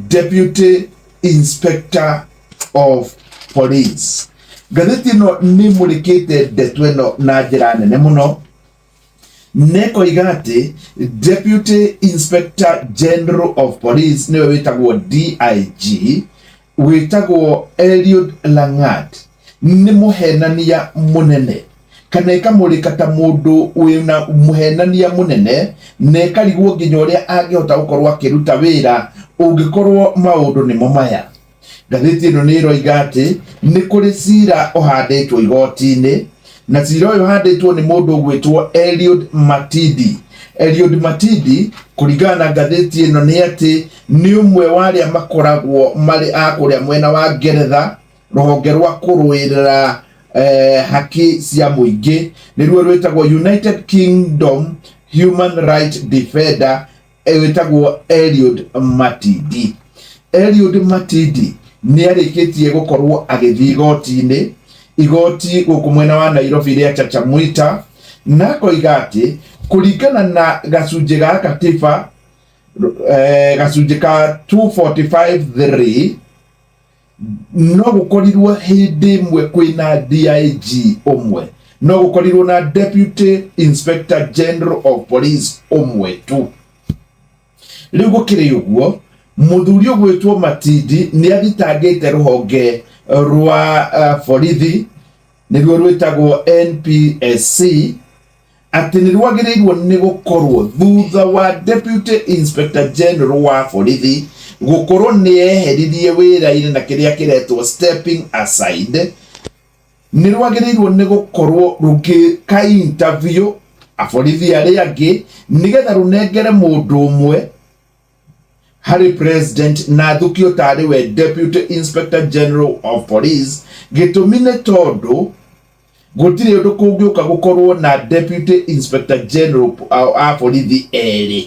Deputy Inspector of Police. Ngathĩti ĩno nĩ mũrĩkĩte ndeto ĩno na njĩra nene mũno, nekoiga atĩ Deputy Inspector General of Police nĩwe wĩtagwo DIG wĩtagwo Eliud Lagat nĩ mũhenania mũnene, kana ĩkamũrĩka ta mũndũ wĩna mũhenania mũnene, na ĩkarigwo nginya ũrĩa angĩhota gũkorwo akĩruta wĩra ũngĩkorwo maũndũ nĩmo maya. Ngathĩti ĩno nĩ ĩroiga atĩ nĩ kũrĩ cira ũhandĩtwo igoti-inĩ, na cira ũyũ ũhandĩtwo nĩ mũndũ ũgwĩtwo Eliud Matidi. Eliud Matidi kũringana na ngathĩti ĩno nĩ atĩ nĩ ũmwe wa arĩa makoragwo marĩ a kũrĩa mwena wa Ngeretha, rũhonge rwa kũrũĩrĩra haki cia mũingĩ, nĩruo rwĩtagwo United Kingdom Human Rights Defender, wĩtagwo Eliud Matidi. Eliud Matidi nĩ arĩkĩtie gũkorwo agĩthiĩ igoti gũkũ mwena wa Nairobi rĩa Chachamwita, na koiga atĩ kũringana na gacunjĩ ga katiba gacunjĩ ka 245(3) no gũkorirwo hĩndĩ ĩmwe kwĩna DIG ũmwe, no gũkorirwo na Deputy Inspector General of Police ũmwe tu. Rĩu gũkĩrĩ ũguo, mũthuri ũgwĩtwo Matidi nĩ athitangĩte rũhonge rwa borithi nĩruo rwĩtagwo NPSC atĩ nĩ rwagĩrĩirwo nĩ gũkorwo thutha wa Deputy Inspector General wa borithi gũkorwo nĩ eheririe wĩra-inĩ na kĩrĩa kĩretwo stepping aside, nĩ rwagĩrĩirwo nĩ gũkorwo rũgĩka interview aborithi arĩa angĩ nĩgetha rũnengere mũndũ ũmwe harĩ president na thukio tarĩ we Deputy Inspector General of Police. Gĩtũmi nĩ tondũ gũtirĩ ũndũ kũngĩũka gũkorwo na Deputy Inspector General a borithi erĩ,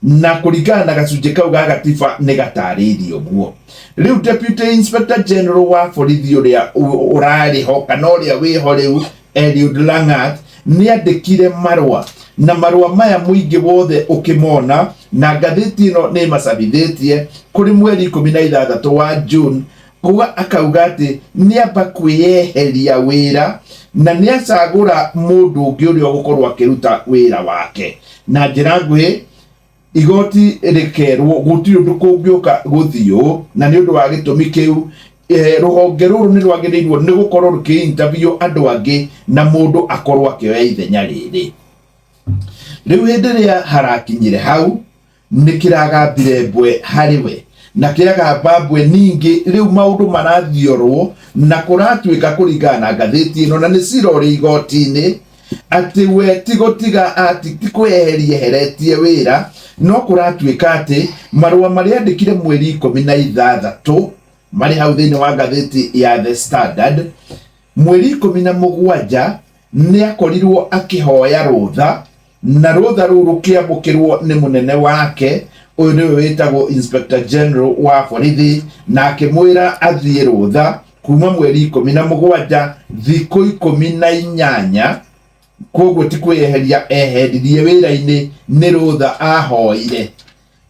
na kũringana na gacunjĩ kau ga gatiba nĩ gatarĩirio guo. Rĩu Deputy Inspector General wa borithi ũrĩa ũrarĩ ho kana ũrĩa wĩho rĩu Eliud Lagat nĩ andĩkire marũa, na marũa maya mũingĩ wothe ũkĩmona, na ngathĩti ĩno nĩ macabithĩtie kũrĩ mweri 16 wa June, kuga akauga atĩ nĩ amba kwĩyeheria wĩra na nĩ acagũra mũndũ ũngĩ ũrĩa ũgũkorwo akĩruta wĩra wake. Na njĩra nguhĩ igoti rĩkerwo gũtirĩ ũndũ kũngĩũka gũthiũ, na nĩ ũndũ wa gĩtũmi kĩu rũhonge rũrũ nĩ rwagĩrĩirwo nĩ gũkorwo rũkĩ-interview andũ angĩ na mũndũ akorwo akĩoya ithenya rĩrĩ. Rĩu hĩndĩ ĩrĩa harakinyire hau nĩ kĩragambire mbwe harĩ we, na kĩagamba mbwe ningĩ rĩu maũndũ marathiorwo na kũratuĩka kũringana na ngathĩti ĩno, na nĩ cira ũrĩ igoti-inĩ atĩ we ti gũtiga atĩ ti kwĩyeheria eheretie wĩra, no kũratuĩka atĩ marũa marĩa andĩkire mweri 16 marĩ hau thĩinĩ wa ngathĩti ya The Standard, mweri 17 nĩ akorirwo akĩhoya rũtha, na rũtha rũu rũkĩamũkĩrwo nĩ mũnene wake ũyũ nĩwe wĩtagwo Inspector General wa borithi, na akĩmwĩra athiĩ rũtha kuma mweri 17 thikũ 18, koguo ti kwĩyeheria eheririe wĩra-inĩ, nĩ rũtha ahoire.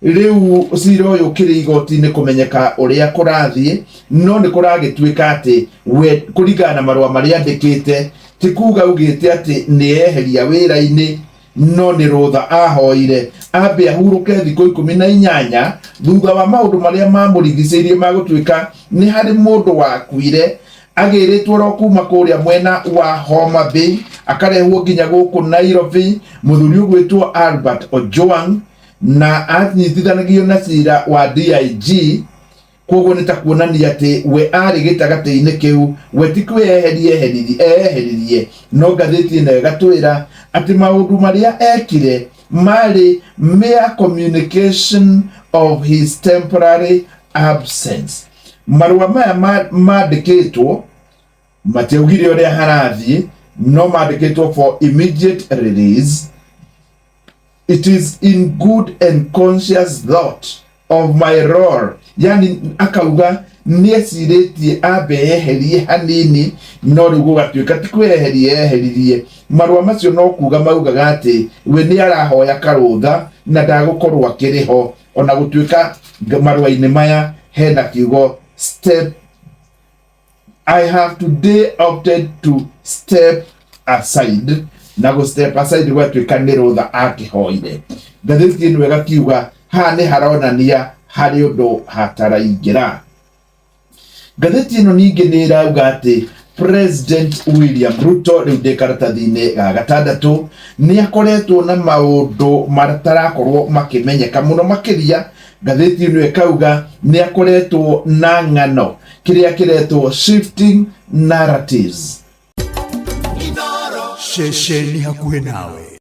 Rĩu cira ũyũ ũkĩrĩ igoti-inĩ kũmenyeka ũrĩa kũrathiĩ, no nĩ kũragĩtuĩka atĩ we kũringana na marũa marĩa andĩkĩte ti kuga augĩte atĩ nĩ eheria wĩra-inĩ, no nĩ rũtha ahoire ambe ahurũke thikũ 18 thutha wa maũndũ marĩa mamũrigicĩirie magũtuĩka nĩ harĩ mũndũ wakuire agĩrĩtwo ro kuma kũrĩa mwena wa Homa Bay akarehwo nginya gũkũ Nairobi, mũthuri ũgwĩtwo Albert Ojwang, na anyitithanagio na cira wa DIG. Koguo nĩ ta kuonania atĩ we arĩ gĩtagatĩ-inĩ kĩu, we ti kwĩyeheririe, no ngathĩti ĩno ĩgatwĩra atĩ maũndũ marĩa ekire marĩ mere communication of his temporary absence. Marũa maya mandĩkĩtwo matiaugire ũrĩa harathiĩ, no mandĩkĩtwo for immediate release. It is in good and conscious thought of my role. Yani akauga nĩ ecirĩtie ambe eherie hanini, no rĩu gũgatuĩka ti kwĩyeheririe. Marũa macio no kuga maugaga atĩ we nĩ arahoya karũtha na ndagũkorwo akĩrĩ ho ona gutuika marua-ini maya hena kiugo step. I have today opted to step aside. Na go step aside gwatuika ni rutha akihoire. Ngathĩti ĩno ĩgakiuga haha nĩ haronania harĩ ũndũ hataraingĩra. Ngathĩti ĩno ningĩ nĩ ĩrauga atĩ President William Ruto rĩu ndĩ karatathi-inĩ ga gatandatũ nĩ akoretwo na maũndũ matarakorwo makĩmenyeka mũno makĩria. Ngathĩti ĩno ĩkauga nĩ akoretwo na ng'ano kĩrĩa kĩretwo shifting narratives. Inooro, shesheni hakuhĩ nawe.